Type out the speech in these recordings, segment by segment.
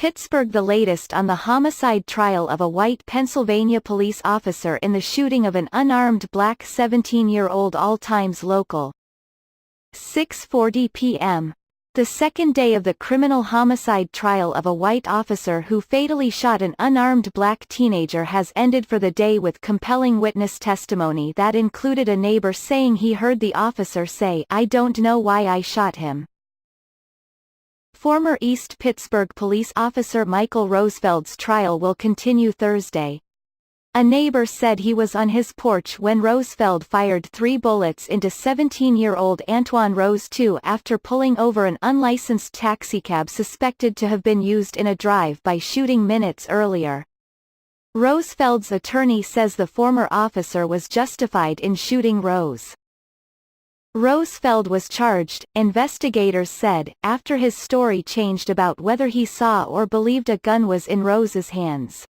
Pittsburgh The Latest on the homicide trial of a white Pennsylvania police officer in the shooting of an unarmed black 17-year-old. All times local. 6:40 p.m. The second day of the criminal homicide trial of a white officer who fatally shot an unarmed black teenager has ended for the day with compelling witness testimony that included a neighbor saying he heard the officer say, "I don't know why I shot him." Former East Pittsburgh police officer Michael Rosfeld's trial will continue Thursday. A neighbor said he was on his porch when Rosfeld fired 3 bullets into 17-year-old Antoine Rose II after pulling over an unlicensed taxicab suspected to have been used in a drive-by shooting minutes earlier. Rosfeld's attorney says the former officer was justified in shooting Rose. Rosfeld was charged, investigators said, after his story changed about whether he saw or believed a gun was in Rose's hands.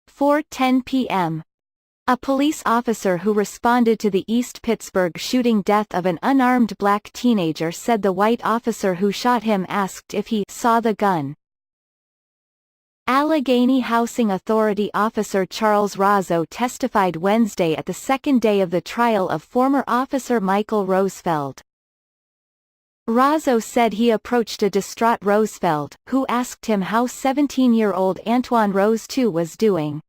4:10 p.m. A police officer who responded to the East Pittsburgh shooting death of an unarmed black teenager said the white officer who shot him asked if he saw the gun. Allegheny Housing Authority officer Charles Razzo testified Wednesday at the second day of the trial of former officer Michael Rosfeld. Razzo said he approached a distraught Rosfeld, who asked him how 17-year-old Antoine Rose II was doing.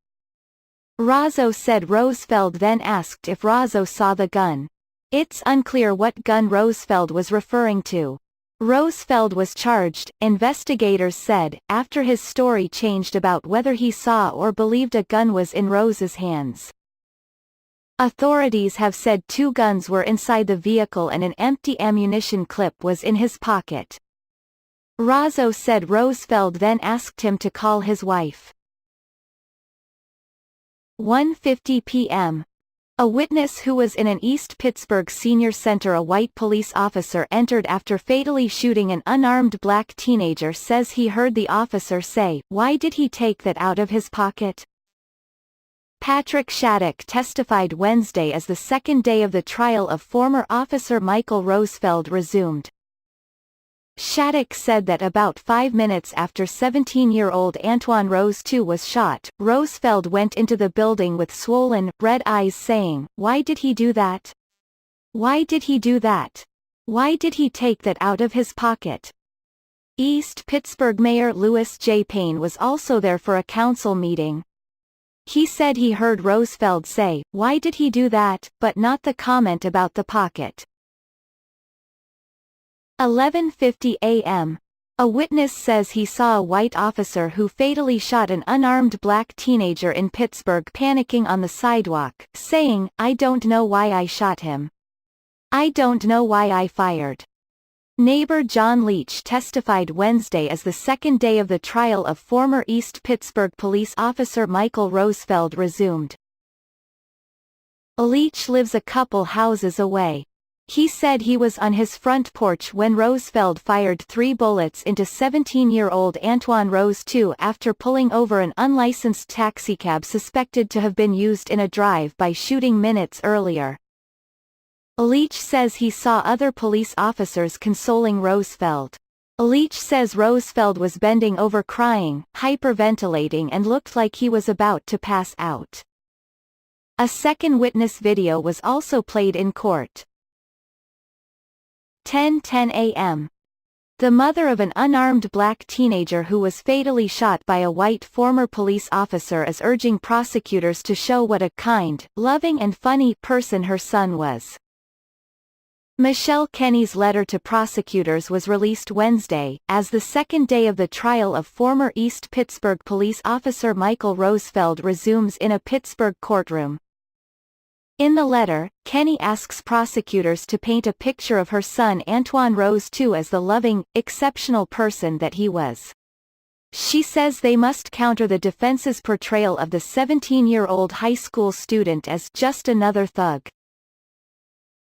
Razzo said Rosfeld then asked if Razzo saw the gun. It's unclear what gun Rosfeld was referring to. Rosfeld was charged, investigators said, after his story changed about whether he saw or believed a gun was in Rose's hands. Authorities have said 2 guns were inside the vehicle and an empty ammunition clip was in his pocket. Razzo said Rosfeld then asked him to call his wife. 1:50 p.m. A witness who was in an East Pittsburgh senior center a white police officer entered after fatally shooting an unarmed black teenager says he heard the officer say, "Why did he take that out of his pocket?" Patrick Shattuck testified Wednesday as the second day of the trial of former officer Michael Rosfeld resumed. Shattuck said that about 5 minutes after 17-year-old Antoine Rose II was shot, Rosfeld went into the building with swollen, red eyes saying, "Why did he do that? Why did he do that? Why did he take that out of his pocket?" East Pittsburgh Mayor Louis J. Payne was also there for a council meeting. He said he heard Rosfeld say, "Why did he do that?" but not the comment about the pocket. 11:50 a.m. A witness says he saw a white officer who fatally shot an unarmed black teenager in Pittsburgh panicking on the sidewalk, saying, "I don't know why I shot him. I don't know why I fired." Neighbor John Leach testified Wednesday as the second day of the trial of former East Pittsburgh police officer Michael Rosfeld resumed. Leach lives a couple houses away. He said he was on his front porch when Rosfeld fired 3 bullets into 17-year-old Antoine Rose II after pulling over an unlicensed taxicab suspected to have been used in a drive-by shooting minutes earlier. Leach says he saw other police officers consoling Rosfeld. Leach says Rosfeld was bending over crying, hyperventilating and looked like he was about to pass out. A second witness video was also played in court. 10:10 a.m. The mother of an unarmed black teenager who was fatally shot by a white former police officer is urging prosecutors to show what a kind, loving and funny person her son was. Michelle Kenny's letter to prosecutors was released Wednesday, as the second day of the trial of former East Pittsburgh police officer Michael Rosfeld resumes in a Pittsburgh courtroom. In the letter, Kenny asks prosecutors to paint a picture of her son Antoine Rose II as the loving, exceptional person that he was. She says they must counter the defense's portrayal of the 17-year-old high school student as just another thug.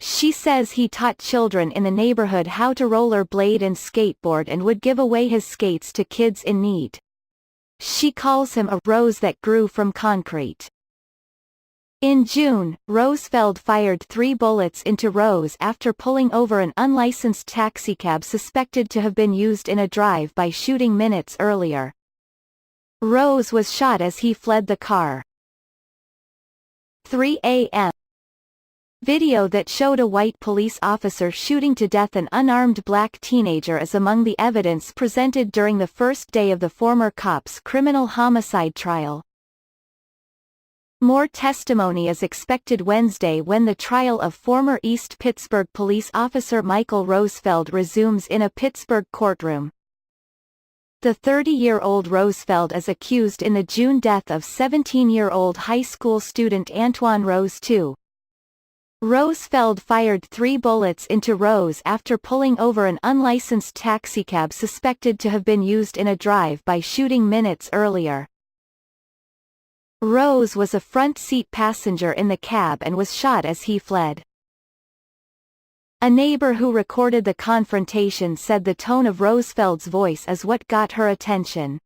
She says he taught children in the neighborhood how to rollerblade and skateboard and would give away his skates to kids in need. She calls him a rose that grew from concrete. In June, Rosfeld fired 3 bullets into Rose after pulling over an unlicensed taxicab suspected to have been used in a drive-by shooting minutes earlier. Rose was shot as he fled the car. 3 a.m. Video that showed a white police officer shooting to death an unarmed black teenager is among the evidence presented during the first day of the former cop's criminal homicide trial. More testimony is expected Wednesday when the trial of former East Pittsburgh police officer Michael Rosfeld resumes in a Pittsburgh courtroom. The 30-year-old Rosfeld is accused in the June death of 17-year-old high school student Antoine Rose II. Rosfeld fired 3 bullets into Rose after pulling over an unlicensed taxicab suspected to have been used in a drive-by shooting minutes earlier. Rose was a front-seat passenger in the cab and was shot as he fled. A neighbor who recorded the confrontation said the tone of Rosfeld's voice is what got her attention.